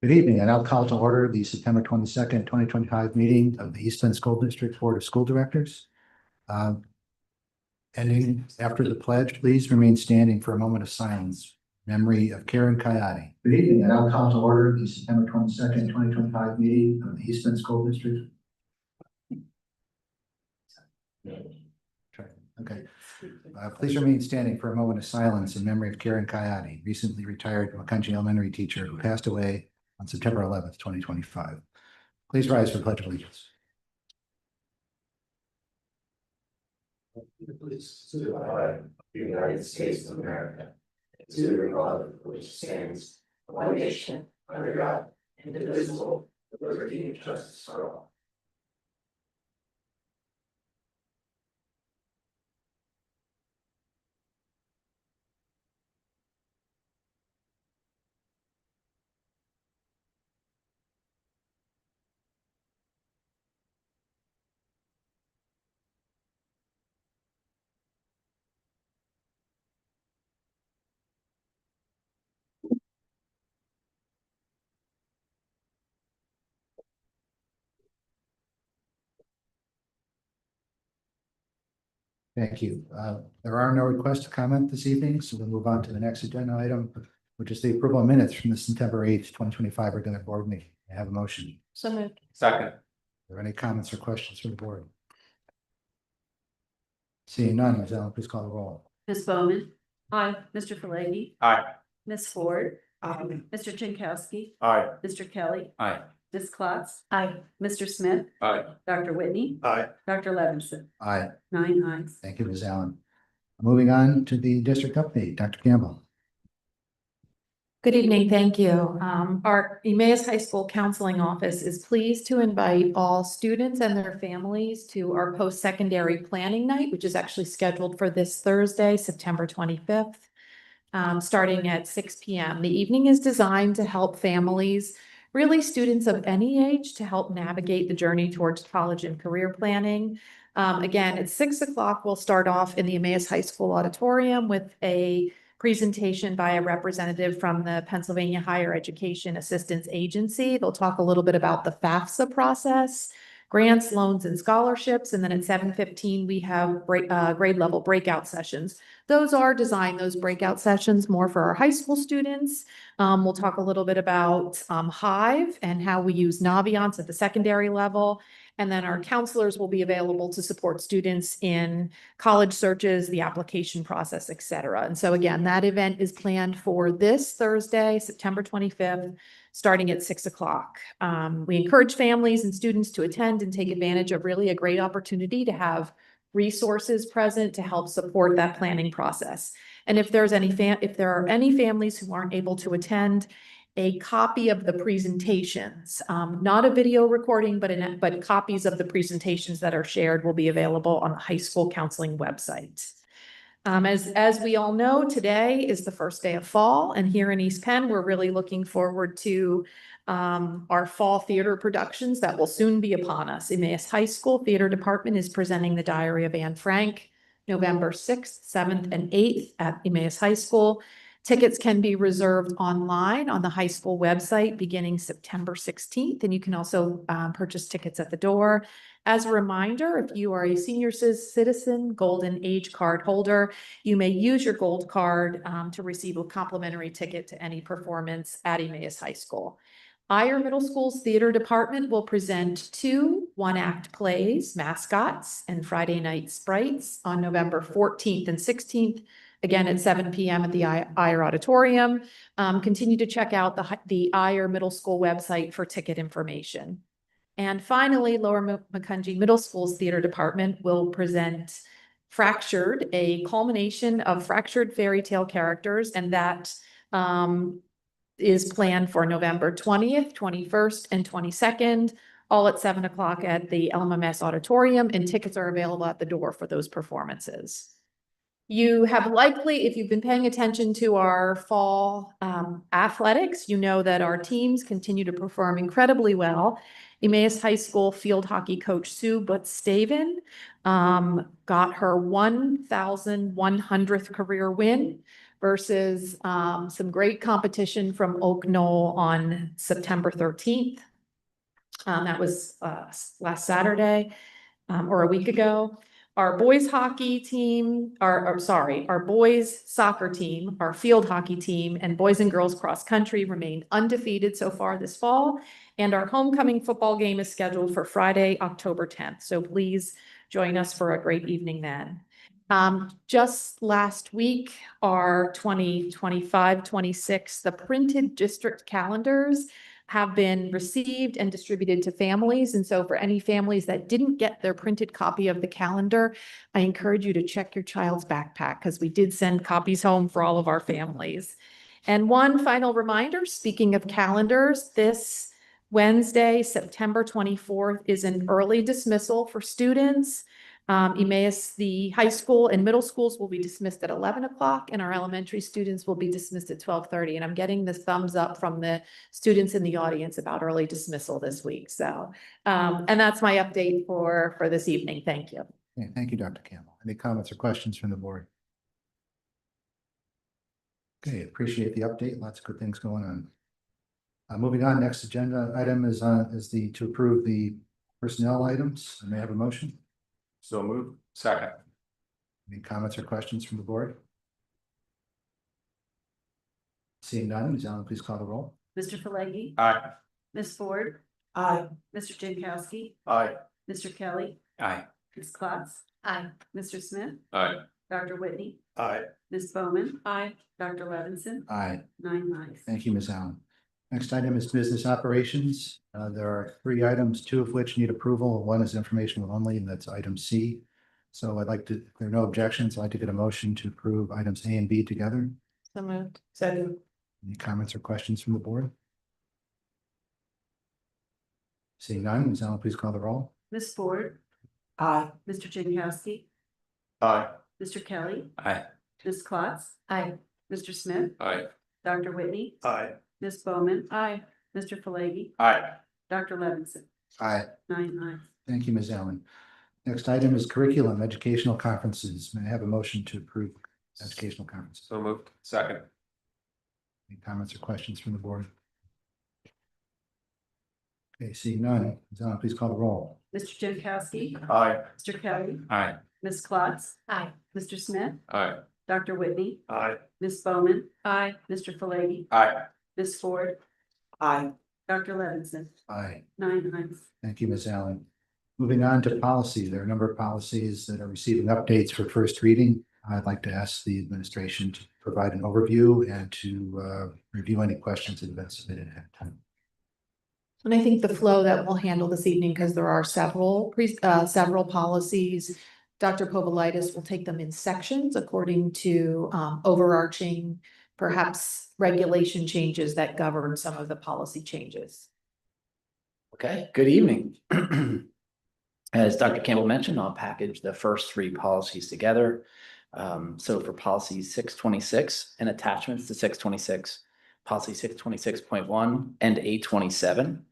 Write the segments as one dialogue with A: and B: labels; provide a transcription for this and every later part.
A: Good evening. I now call to order the September 22nd, 2025 meeting of the East Bend School District Board of School Directors. Ending after the pledge, please remain standing for a moment of silence. Memory of Karen Coyote. Good evening. I now call to order the September 22nd, 2025 meeting of the East Bend School District. Okay. Please remain standing for a moment of silence in memory of Karen Coyote, recently retired McCunchie Elementary teacher who passed away on September 11th, 2025. Please rise for the Pledge of Allegiance.
B: To the flag of the United States of America, and to the republic which stands one nation under God, indivisible, with liberty and justice for all.
A: Thank you. There are no requests to comment this evening, so we'll move on to the next agenda item, which is the approval of minutes from the September 8th, 2025 regular board meeting. I have a motion.
C: So moved.
B: Second.
A: Are there any comments or questions from the board? Seeing none, Ms. Allen, please call the roll.
C: Ms. Bowman. Aye. Mr. Falegi.
B: Aye.
C: Ms. Ford. Mr. Jankowski.
B: Aye.
C: Mr. Kelly.
B: Aye.
C: Ms. Klotz. Aye. Mr. Smith.
B: Aye.
C: Dr. Whitney.
B: Aye.
C: Dr. Levinson.
A: Aye.
C: 9 ayes.
A: Thank you, Ms. Allen. Moving on to the district update, Dr. Campbell.
D: Good evening, thank you. Our Emmaus High School Counseling Office is pleased to invite all students and their families to our post-secondary planning night, which is actually scheduled for this Thursday, September 25th, starting at 6 p.m. The evening is designed to help families, really students of any age, to help navigate the journey towards college and career planning. Again, at 6 o'clock, we'll start off in the Emmaus High School auditorium with a presentation by a representative from the Pennsylvania Higher Education Assistance Agency. They'll talk a little bit about the FAFSA process, grants, loans, and scholarships. And then at 7:15, we have grade level breakout sessions. Those breakout sessions, more for our high school students. We'll talk a little bit about Hive and how we use Naviance at the secondary level. And then our counselors will be available to support students in college searches, the application process, et cetera. And so again, that event is planned for this Thursday, September 25th, starting at 6 o'clock. We encourage families and students to attend and take advantage of really a great opportunity to have resources present to help support that planning process. And if there are any families who aren't able to attend, a copy of the presentations, not a video recording, but copies of the presentations that are shared will be available on the high school counseling website. As we all know, today is the first day of fall, and here in East Penn, we're really looking forward to our fall theater productions that will soon be upon us. Emmaus High School Theater Department is presenting The Diary of Anne Frank, November 6th, 7th, and 8th at Emmaus High School. Tickets can be reserved online on the high school website beginning September 16th, and you can also purchase tickets at the door. As a reminder, if you are a senior citizen Golden Age Card holder, you may use your gold card to receive a complimentary ticket to any performance at Emmaus High School. Ayer Middle School's theater department will present 2 one-act plays, Mascots and Friday Night Sprites, on November 14th and 16th. Again, at 7 p.m. at the Ayer Auditorium. Continue to check out the Ayer Middle School website for ticket information. And finally, Lower Macungie Middle School's theater department will present Fractured, a culmination of fractured fairy tale characters, and that is planned for November 20th, 21st, and 22nd, all at 7 o'clock at the LMMS Auditorium, and tickets are available at the door for those performances. You have likely, if you've been paying attention to our fall athletics, you know that our teams continue to perform incredibly well. Emmaus High School field hockey coach Sue Butz-Staven got her 1,100th career win versus some great competition from Oak Knoll on September 13th. That was last Saturday or a week ago. Our boys hockey team, our boys soccer team, our field hockey team, and boys and girls cross country remain undefeated so far this fall. And our homecoming football game is scheduled for Friday, October 10th. So please join us for a great evening then. Just last week, our 2025-26, the printed district calendars have been received and distributed to families. And so for any families that didn't get their printed copy of the calendar, I encourage you to check your child's backpack because we did send copies home for all of our families. And one final reminder, speaking of calendars, this Wednesday, September 24th is an early dismissal for students. Emmaus, the high school and middle schools will be dismissed at 11 o'clock and our elementary students will be dismissed at 12:30. And I'm getting the thumbs up from the students in the audience about early dismissal this week. So, and that's my update for this evening. Thank you.
A: Okay, thank you, Dr. Campbell. Any comments or questions from the board? Okay, appreciate the update. Lots of good things going on. Moving on, next agenda item is to approve the personnel items. May I have a motion?
E: So moved. Second.
A: Any comments or questions from the board? Seeing none, Ms. Allen, please call the roll.
C: Mr. Pelleggi,
E: Aye.
C: Ms. Ford,
B: Aye.
C: Mr. Jankowski,
E: Aye.
C: Mr. Kelly,
E: Aye.
C: Ms. Klotz. Aye. Mr. Smith,
E: Aye.
C: Dr. Whitney,
E: Aye.
C: Ms. Bowman. Aye. Dr. Levinson.
A: Aye.
C: 9 ayes.
A: Thank you, Ms. Allen. Next item is business operations. There are 3 items, 2 of which need approval. One is informational only, and that's item C. So I'd like to, if there are no objections, I'd like to get a motion to approve items A and B together.
D: So moved.
B: Second.
A: Any comments or questions from the board? Seeing none, Ms. Allen, please call the roll.
C: Ms. Ford,
B: Aye.
C: Mr. Jankowski,
E: Aye.
C: Mr. Kelly,
E: Aye.
C: Ms. Klotz. Aye. Mr. Smith,
E: Aye.
C: Dr. Whitney,
E: Aye.
C: Ms. Bowman. Aye. Mr. Pelleggi,
E: Aye.
C: Dr. Levinson.
A: Aye.
C: 9 ayes.
A: Thank you, Ms. Allen. Next item is curriculum, educational conferences. May I have a motion to approve educational conferences?
E: So moved. Second.
A: Any comments or questions from the board? Okay, seeing none, Ms. Allen, please call the roll.
C: Mr. Jankowski,
E: Aye.
C: Mr. Kelly,
E: Aye.
C: Ms. Klotz. Aye. Mr. Smith,
E: Aye.
C: Dr. Whitney,
E: Aye.
C: Ms. Bowman. Aye. Mr. Pelleggi,
E: Aye.
C: Ms. Ford,
B: Aye.
C: Dr. Levinson.
A: Aye.
C: 9 ayes.
A: Thank you, Ms. Allen. Moving on to policy, there are a number of policies that are receiving updates for first reading. I'd like to ask the administration to provide an overview and to review any questions that have been submitted ahead of time.
D: And I think the flow that we'll handle this evening, because there are several policies, Dr. Povolitis will take them in sections according to overarching, perhaps regulation changes that govern some of the policy changes.
F: Okay, good evening. As Dr. Campbell mentioned, I'll package the first 3 policies together. So for policy 626 and attachments to 626, policy 626.1 and 827.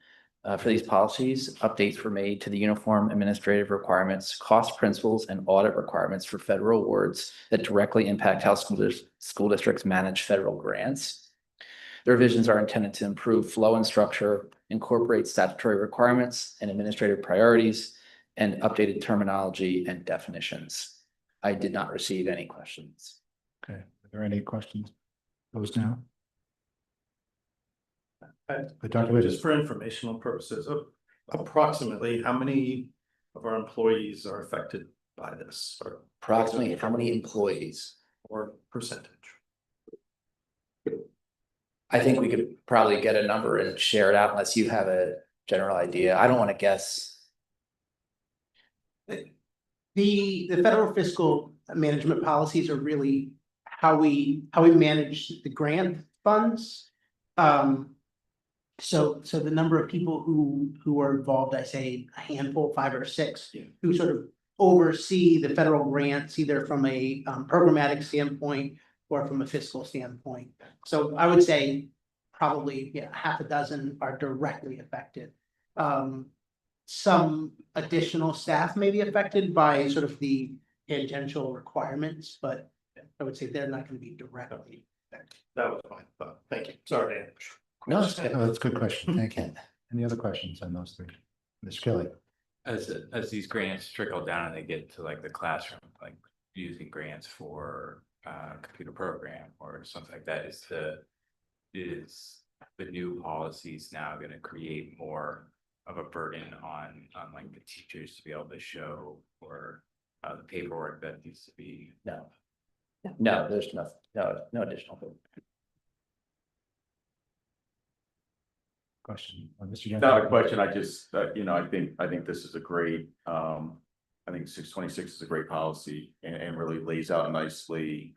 F: For these policies, updates were made to the uniform administrative requirements, cost principles, and audit requirements for federal awards that directly impact how school districts manage federal grants. The revisions are intended to improve flow and structure, incorporate statutory requirements and administrative priorities, and updated terminology and definitions. I did not receive any questions.
A: Okay, are there any questions posed now? But Dr. Whittis,
G: Just for informational purposes, approximately how many of our employees are affected by this or
F: Approximately how many employees?
G: or percentage?
F: I think we could probably get a number and share it out unless you have a general idea. I don't want to guess.
B: The federal fiscal management policies are really how we manage the grant funds. So the number of people who are involved, I say a handful, 5 or 6, who sort of oversee the federal grants, either from a programmatic standpoint or from a fiscal standpoint. So I would say probably half a dozen are directly affected. Some additional staff may be affected by sort of the tangential requirements, but I would say they're not going to be directly.
G: That was fine, but thank you. Sorry. to ambush.
F: No, it's
A: Oh, that's a good question. Thank you. Any other questions on those three? Mr. Kelly?
H: As these grants trickle down and they get to like the classroom, like using grants for computer program or something like that, is the new policies now gonna create more of a burden on like the teachers to be able to show, or the paperwork that needs to be?
F: No. No, there's no additional.
A: Question, Mr. Johnson?
E: Not a question, I just, I think this is a great, I think 626 is a great policy and really lays out nicely,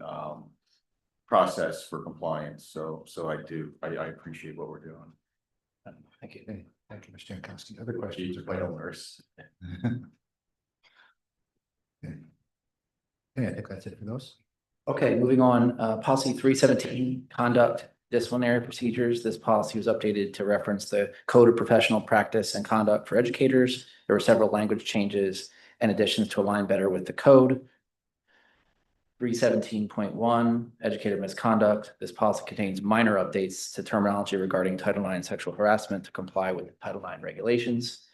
E: process for compliance, so I appreciate what we're doing.
F: Thank you.
A: Okay, thank you, Mr. Jankowski. Other questions? or
E: By owners.
A: Okay. Okay, I think that's it for those.
F: Okay, moving on, policy 317, conduct disciplinary procedures. This policy was updated to reference the Code of Professional Practice and Conduct for Educators. There were several language changes and additions to align better with the code. 317.1, educator misconduct. This policy contains minor updates to terminology regarding Title IX sexual harassment to comply with Title IX regulations.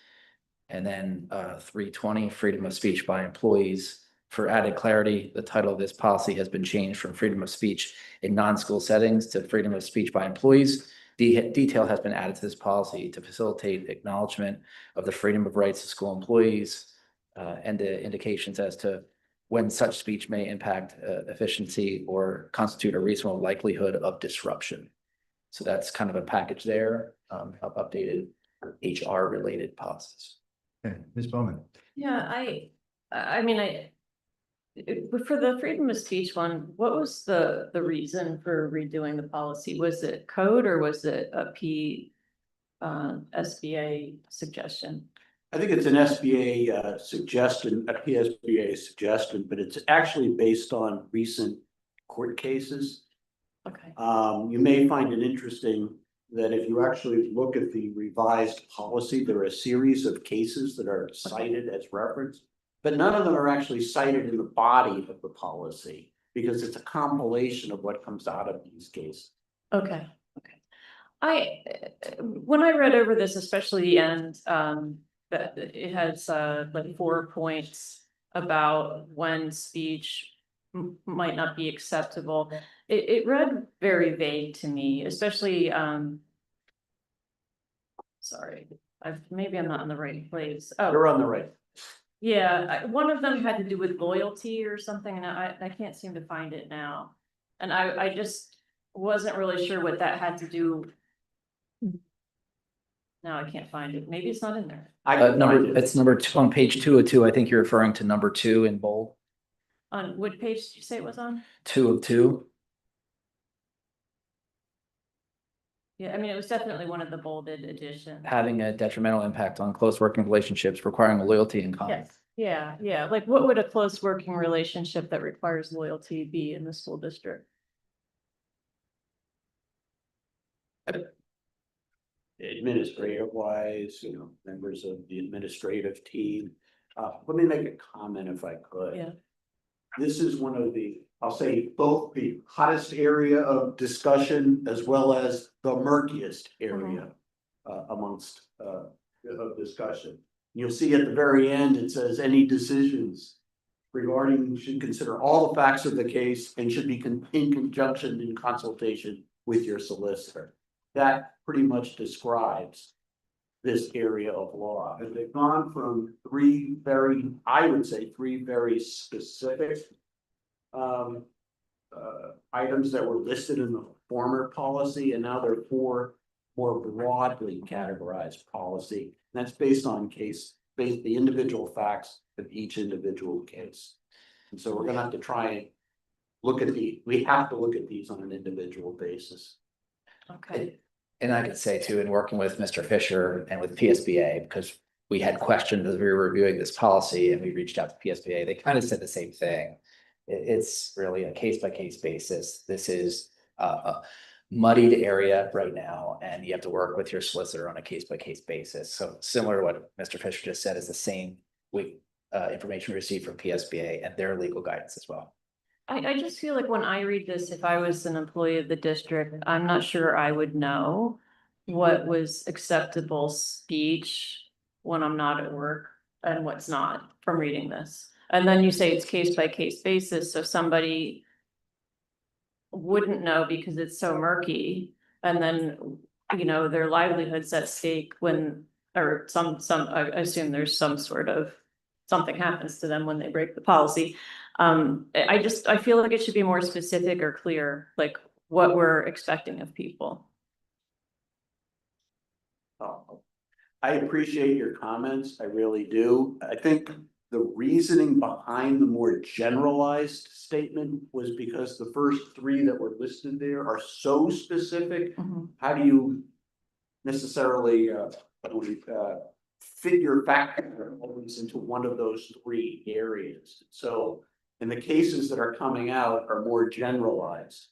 F: And then 320, freedom of speech by employees. For added clarity, the title of this policy has been changed from freedom of speech in non-school settings to freedom of speech by employees. Detail has been added to this policy to facilitate acknowledgement of the freedom of rights of school employees and the indications as to when such speech may impact efficiency or constitute a reasonable likelihood of disruption. So that's kind of a package there of updated HR related policies.
A: Okay, Ms. Bowman?
I: Yeah, I mean, for the freedom of speech one, what was the reason for redoing the policy? Was it code or was it a SBA suggestion?
J: I think it's an SBA suggestion, a PSBA suggestion, but it's actually based on recent court cases.
I: Okay.
J: You may find it interesting that if you actually look at the revised policy, there are a series of cases that are cited as reference, but none of them are actually cited in the body of the policy because it's a compilation of what comes out of these cases.
I: Okay. When I read over this, especially the end, that it has like 4 points about when speech might not be acceptable. It read very vague to me, especially sorry, maybe I'm not in the right place. Oh,
J: You're on the right.
I: yeah, one of them had to do with loyalty or something, and I can't seem to find it now. And I just wasn't really sure what that had to do. Now I can't find it. Maybe it's not in there.
F: It's number 2 on page 202. I think you're referring to number 2 in bold.
I: On what page did you say it was on?
F: 2 of 2.
I: Yeah, I mean, it was definitely one of the bolded editions.
F: Having a detrimental impact on close working relationships requiring loyalty and confidence.
I: Yes, yeah. Like what would a close working relationship that requires loyalty be in the school district?
J: Administrative wise, members of the administrative team. Let me make a comment if I could.
I: Yeah.
J: This is one of the, I'll say, both the hottest area of discussion as well as the murkiest area amongst of discussion. You'll see at the very end, it says any decisions regarding should consider all the facts of the case and should be in conjunction in consultation with your solicitor. That pretty much describes this area of law. And they've gone from three very specific items that were listed in the former policy, and now they're 4 more broadly categorized policy. And that's based on the individual facts of each individual case. And so we're gonna have to try and we have to look at these on an individual basis.
I: Okay.
F: And I could say too, in working with Mr. Fisher and with PSBA, because we had questions as we were reviewing this policy and we reached out to PSBA, they kind of said the same thing. It's really a case by case basis. This is a muddied area right now, and you have to work with your solicitor on a case by case basis. So similar to what Mr. Fisher just said is the same information received from PSBA and their legal guidance as well.
I: I just feel like when I read this, if I was an employee of the district, I'm not sure I would know what was acceptable speech when I'm not at work and what's not from reading this. And then you say it's case by case basis, so somebody wouldn't know because it's so murky. And then, you know, their livelihood's at stake when, or I assume there's some sort of, something happens to them when they break the policy. I feel like it should be more specific or clear, like what we're expecting of people.
J: I appreciate your comments, I really do. I think the reasoning behind the more generalized statement was because the first three that were listed there are so specific. How do you necessarily fit your factor always into one of those three areas? So, and the cases that are coming out are more generalized.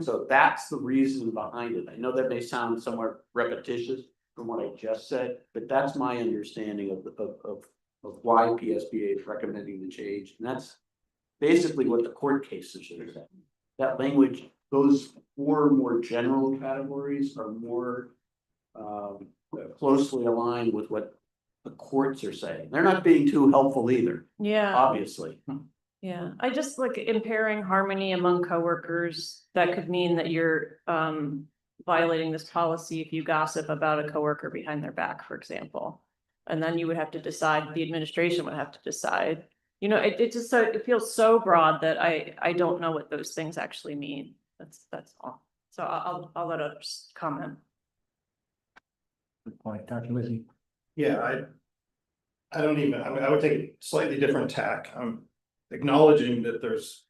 J: So that's the reason behind it. I know that may sound somewhat repetitious from what I just said, but that's my understanding of why PSBA is recommending the change. And that's basically what the court cases are saying. That language, those four more general categories are more closely aligned with what the courts are saying. They're not being too helpful either,
I: Yeah.
J: obviously.
I: Yeah, I just like impairing harmony among coworkers. That could mean that you're violating this policy if you gossip about a coworker behind their back, for example. And then you would have to decide, the administration would have to decide. You know, it just so it feels so broad that I don't know what those things actually mean. That's all. So I'll let others comment.
A: Good point. Dr. Whitney.
G: Yeah, I don't even, I mean, I would take a slightly different tack. I'm acknowledging that there's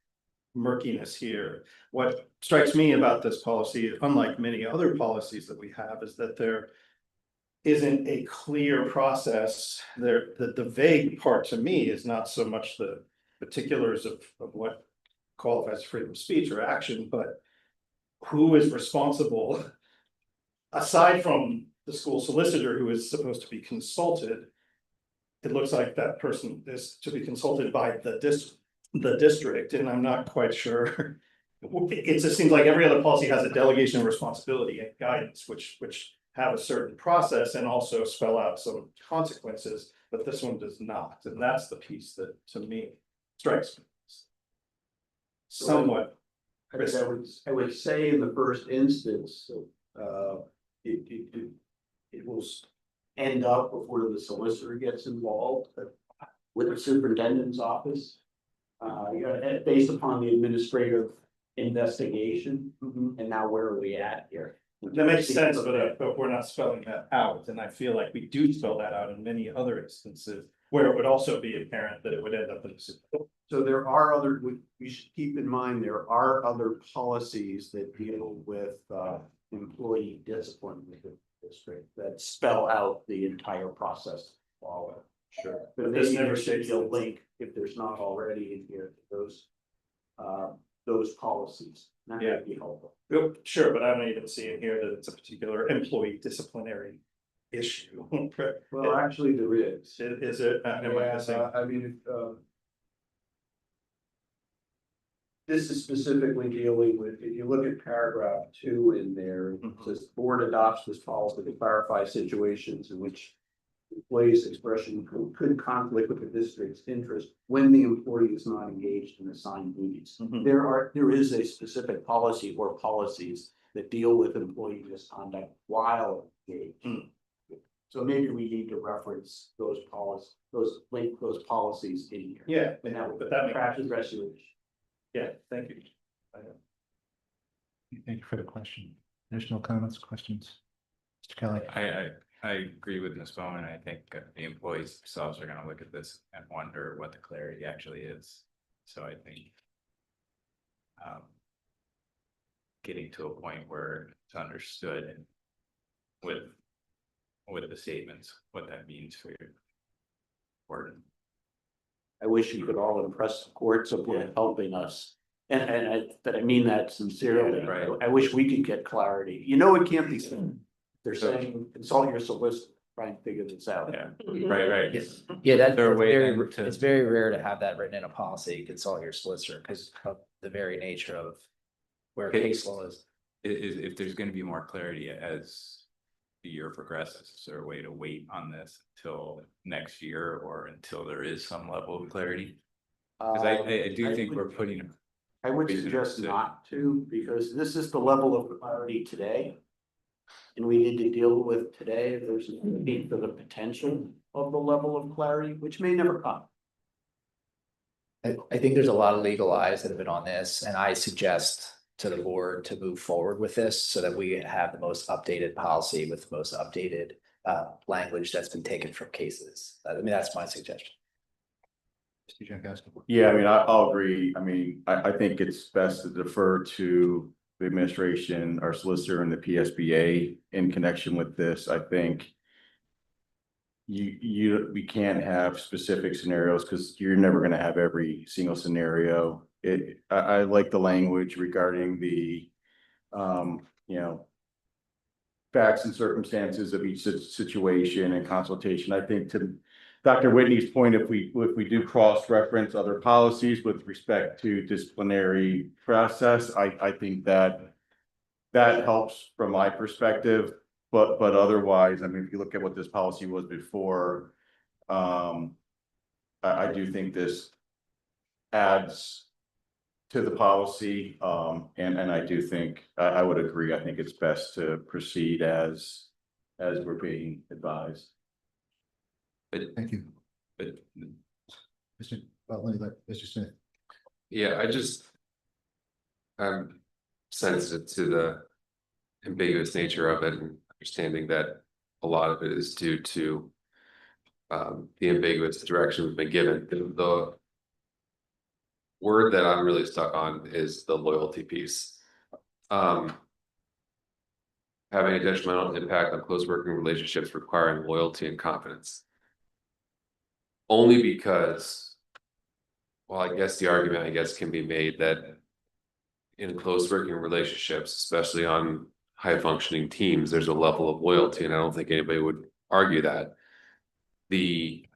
G: murkiness here. What strikes me about this policy, unlike many other policies that we have, is that there isn't a clear process there. The vague part to me is not so much the particulars of what qualifies freedom of speech or action, but who is responsible aside from the school solicitor who is supposed to be consulted. It looks like that person is to be consulted by the district, and I'm not quite sure. It just seems like every other policy has a delegation of responsibility and guidance, which have a certain process and also spell out some consequences, but this one does not, and that's the piece that to me strikes me somewhat.
J: I would say in the first instance, it will end up before the solicitor gets involved with the superintendent's office. Based upon the administrative investigation, and now where are we at here?
G: That makes sense, but we're not spelling that out, and I feel like we do spell that out in many other instances where it would also be apparent that it would end up in the.
J: So there are other, we should keep in mind, there are other policies that deal with employee discipline with the district that spell out the entire process. Sure, but
G: This
J: maybe
G: never
J: there should
G: states
J: be a
G: that.
J: link if there's not already in here, those policies. That
G: Yeah.
J: would be helpful.
G: Oh, sure, but I don't even see in here that it's a particular employee disciplinary issue.
J: Well, actually, there is.
G: Is it? Am I missing?
J: I mean, this is specifically dealing with, if you look at paragraph 2 in there, it says the board adopts this policy to clarify situations in which employee's expression could conflict with the district's interest when the employee is not engaged in assigned duties. There is a specific policy or policies that deal with employee misconduct while engaged. So maybe we need to reference those link those policies in here.
G: Yeah,
J: And that would
G: but that makes
J: track the rest of it.
G: Yeah, thank you.
A: Thank you for the question. Additional comments, questions? Mr. Kelly.
H: I agree with Ms. Bowman. I think the employees themselves are gonna look at this and wonder what the clarity actually is. So I think getting to a point where it's understood with the statements, what that means for your board.
J: I wish you could all impress the courts upon helping us. But I mean that sincerely.
H: Yeah, right.
J: I wish we could get clarity. You know, it can't be said. They're saying consult your solicitor, try and figure this out.
H: Yeah, right.
F: Yeah,
H: There are ways to-
F: it's very rare to have that written in a policy, consult your solicitor, because the very nature of where
H: Okay.
F: case law is.
H: If there's gonna be more clarity as the year progresses, is there a way to wait on this till next year or until there is some level of clarity? Cause I do think we're putting,
J: I would
H: Reasonable
J: suggest
H: decision.
J: not to, because this is the level of clarity today. And we need to deal with today, there's a need for the potential of the level of clarity, which may never come.
F: I think there's a lot of legal eyes that have been on this, and I suggest to the board to move forward with this so that we have the most updated policy with the most updated language that's been taken from cases. I mean, that's my suggestion.
A: Mr. Jankowski.
E: Yeah, I mean, I'll agree. I mean, I think it's best to defer to the administration, our solicitor and the PSBA in connection with this. I think we can't have specific scenarios because you're never gonna have every single scenario. I like the language regarding the, you know, facts and circumstances of each situation and consultation. I think to Dr. Whitney's point, if we do cross-reference other policies with respect to disciplinary process, I think that helps from my perspective. But otherwise, I mean, if you look at what this policy was before, I do think this adds to the policy. And I do think, I would agree, I think it's best to proceed as we're being advised.
A: Thank you.
H: but
A: Mr. Well, let me let Mr. Smith.
K: Yeah, I'm sensitive to the ambiguous nature of it and understanding that a lot of it is due to the ambiguous direction we've been given. The word that I'm really stuck on is the loyalty piece. Having a detrimental impact on close working relationships requiring loyalty and confidence. Only because, well, I guess the argument, can be made that in close working relationships, especially on high functioning teams, there's a level of loyalty, and I don't think anybody would argue that. The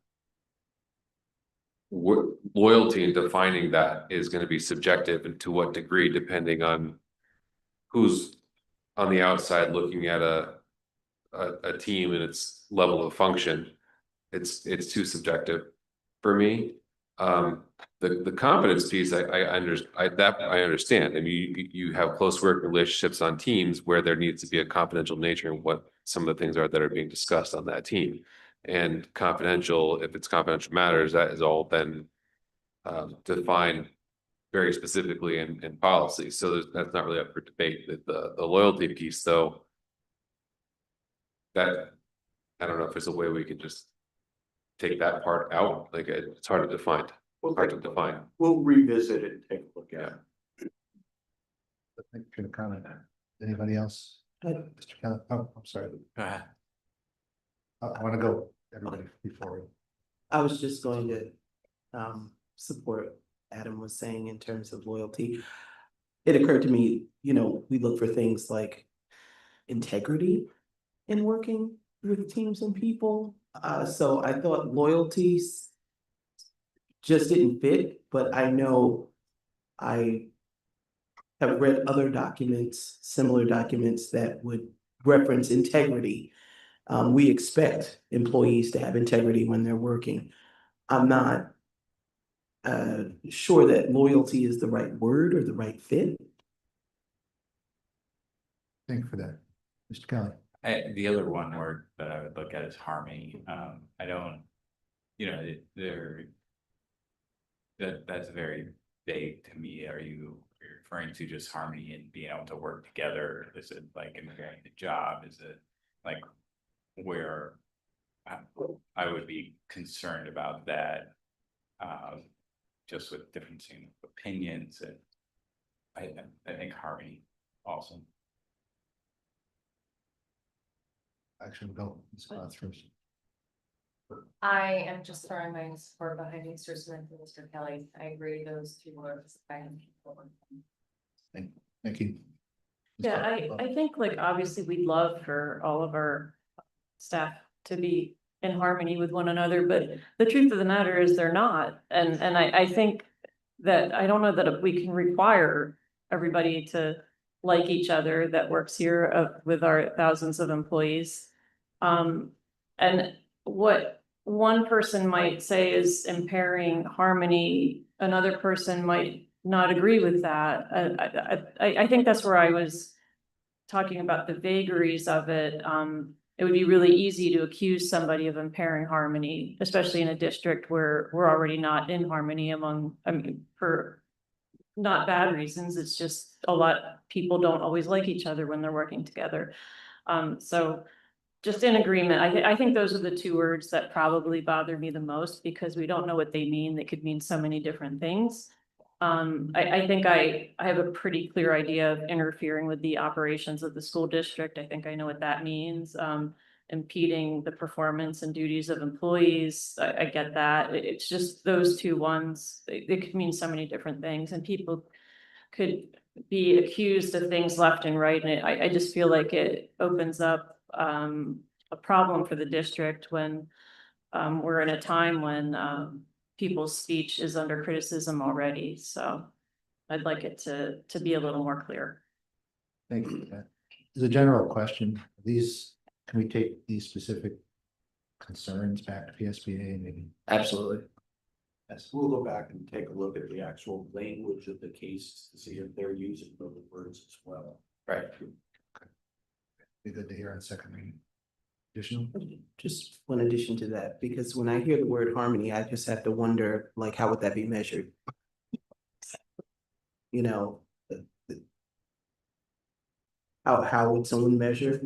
K: loyalty and defining that is going to be subjective, and to what degree, depending on who's on the outside looking at a team and its level of function. It's too subjective for me. The confidence piece, I understand. I mean, you have close work relationships on teams where there needs to be a confidential nature in what some of the things are that are being discussed on that team. And confidential, if it's confidential matters, that is all then defined very specifically in policy. So that's not really up for debate. The loyalty piece, though, that I don't know if there's a way we could just take that part out. Like it's hard to define. Hard to define.
J: We'll revisit it and take a look at it.
A: Thank you for the comment. Anybody else? Mr. Kelly, oh, I'm sorry. I want to go, everybody, before.
B: I was just going to support Adam was saying in terms of loyalty. It occurred to me, we look for things like integrity in working with teams and people. So I thought loyalties just didn't fit, but I know I have read other documents, similar documents that would reference integrity. We expect employees to have integrity when they're working. I'm not sure that loyalty is the right word or the right fit.
A: Thank you for that. Mr. Kelly.
H: the other one word that I would look at is harmony. I don't, that's very vague to me. Are you referring to just harmony and being able to work together? Is it like in the job? Is it like where I would be concerned about that? Just with differencing opinions, and I think harmony also.
A: Actually, we'll go Ms. Klotz first.
L: I am just throwing my support behind Mr. Smith and Mr. Kelly. I agree those two words.
A: Thank you.
I: Yeah, I think like obviously we'd love for all of our staff to be in harmony with one another, but the truth of the matter is they're not. And I think that I don't know that we can require everybody to like each other that works here with our thousands of employees. And what one person might say is impairing harmony, another person might not agree with that. I think that's where I was talking about the vagaries of it. It would be really easy to accuse somebody of impairing harmony, especially in a district where we're already not in harmony for not bad reasons. It's just a lot, people don't always like each other when they're working together. So just in agreement, I think those are the two words that probably bother me the most because we don't know what they mean. They could mean so many different things. I think I have a pretty clear idea of interfering with the operations of the school district. I think I know what that means. Impeding the performance and duties of employees. I get that. It's just those two ones. They could mean so many different things and people could be accused of things left and right. And I just feel like it opens up a problem for the district when we're in a time when people's speech is under criticism already. So I'd like it to be a little more clear.
A: Thank you. As a general question, can we take these specific concerns back to PSBA maybe?
F: Absolutely.
J: Yes, we'll go back and take a look at the actual language of the case to see if they're using those words as well.
F: Right.
A: Be good to hear on second reading. Additional?
B: Just one addition to that, because when I hear the word harmony, I just have to wonder, like, how would that be measured? You know, how would someone measure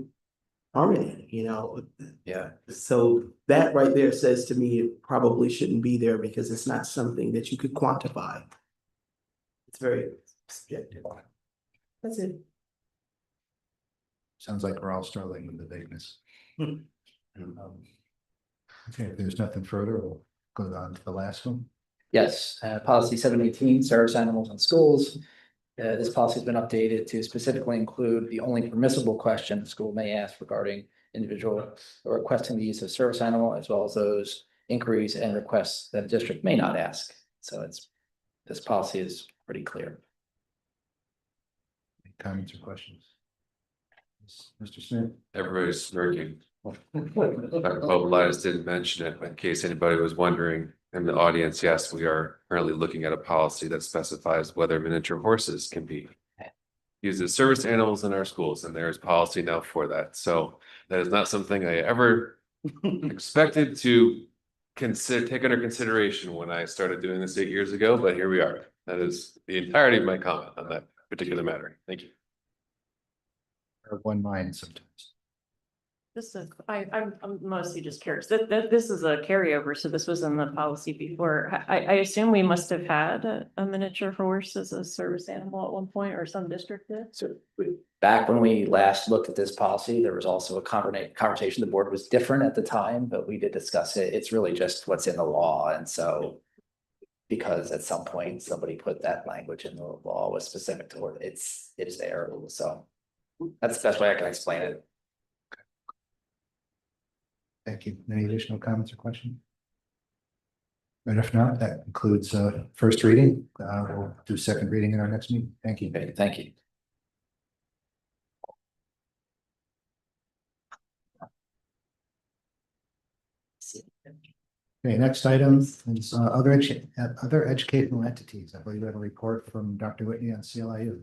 B: harmony, you know?
F: Yeah.
B: So that right there says to me, it probably shouldn't be there because it's not something that you could quantify. It's very subjective. That's it.
A: Sounds like we're all struggling with the vagueness. Okay, if there's nothing further, we'll go on to the last one.
F: Yes, policy 718, service animals in schools. This policy has been updated to specifically include the only permissible question the school may ask regarding individual or requesting the use of service animal, as well as those inquiries and requests that a district may not ask. So this policy is pretty clear.
A: Any comments or questions? Mr. Smith?
K: Everybody's smirking. Dr. Pobilitis didn't mention it, but in case anybody was wondering in the audience, yes, we are currently looking at a policy that specifies whether miniature horses can be used as service animals in our schools, and there is policy now for that. So that is not something I ever expected to take under consideration when I started doing this 8 years ago, but here we are. That is the entirety of my comment on that particular matter. Thank you.
A: Or one mind sometimes.
I: I'm mostly just curious. This is a carryover, so this was in the policy before. I assume we must have had a miniature horse as a service animal at one point, or some district did.
F: So back when we last looked at this policy, there was also a conversation. The board was different at the time, but we did discuss it. It's really just what's in the law. And so because at some point somebody put that language in the law was specific to what it's there. So that's the best way I can explain it.
A: Thank you. Any additional comments or questions? And if not, that concludes first reading. We'll do second reading in our next meeting. Thank you.
F: Okay, thank you.
A: Okay, next item is other educational entities. I believe we have a report from Dr. Whitney on CLIU.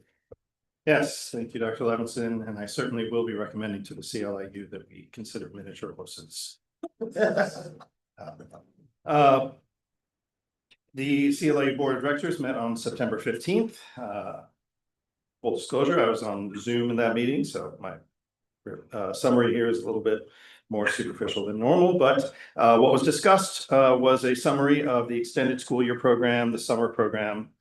G: Yes, thank you, Dr. Levinson, and I certainly will be recommending to the CLIU that we consider miniature horses. The CLIU Board of Directors met on September 15th. Full disclosure, I was on Zoom in that meeting, so my summary here is a little bit more superficial than normal, but what was discussed was a summary of the extended school year program, the summer program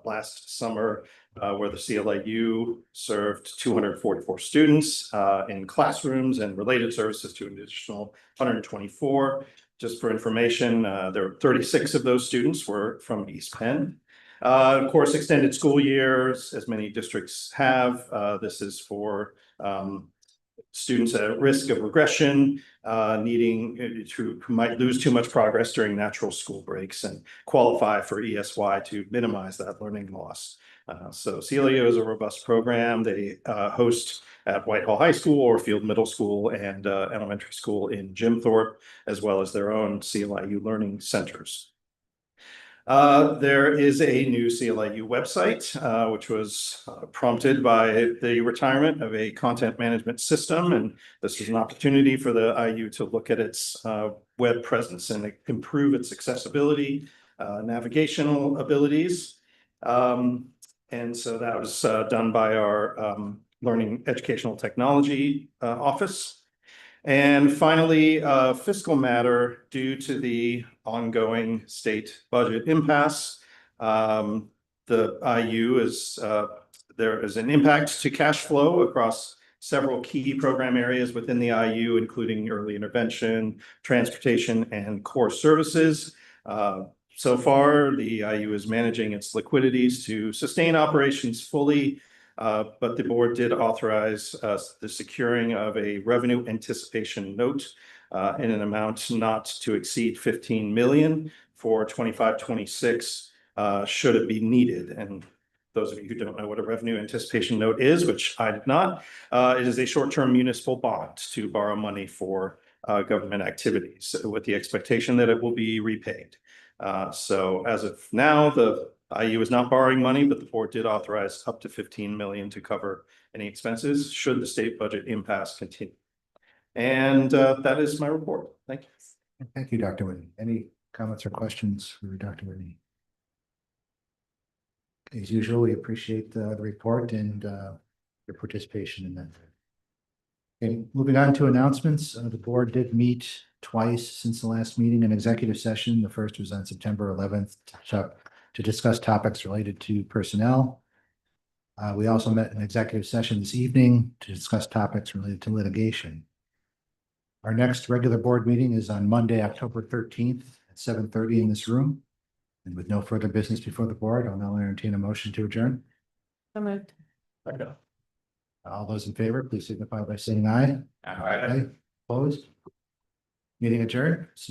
G: last summer, where the CLIU served 244 students in classrooms and related services to an additional 124. Just for information, there were 36 of those students were from East Penn. Of course, extended school years, as many districts have, this is for students at risk of regression, who might lose too much progress during natural school breaks and qualify for ESY to minimize that learning loss. So CLEO is a robust program. They host at Whitehall High School, Orfield Middle School, and elementary school in Jim Thorpe, as well as their own CLIU learning centers. There is a new CLIU website, which was prompted by the retirement of a content management system. And this was an opportunity for the IU to look at its web presence and improve its accessibility, navigational abilities. And so that was done by our Learning Educational Technology office. And finally, fiscal matter due to the ongoing state budget impasse. The IU is, there is an impact to cash flow across several key program areas within the IU, including early intervention, transportation, and core services. So far, the IU is managing its liquidities to sustain operations fully. But the board did authorize the securing of a revenue anticipation note in an amount not to exceed 15 million for 25-26 should it be needed. And those of you who don't know what a revenue anticipation note is, which I did not, it is a short-term municipal bond to borrow money for government activities with the expectation that it will be repaid. So as of now, the IU is not borrowing money, but the board did authorize up to 15 million to cover any expenses should the state budget impasse continue. And that is my report. Thank you.
A: Thank you, Dr. Whitney. Any comments or questions for Dr. Whitney? As usual, we appreciate the report and your participation in that. Okay, moving on to announcements. The board did meet twice since the last meeting in executive session. The first was on September 11th to discuss topics related to personnel. We also met in executive session this evening to discuss topics related to litigation. Our next regular board meeting is on Monday, October 13th at 7:30 in this room. And with no further business before the board, I'll now entertain a motion to adjourn.
I: So moved.
A: All those in favor, please signify by saying aye.
H: All right.
A: Opposed? Meeting adjourned. See you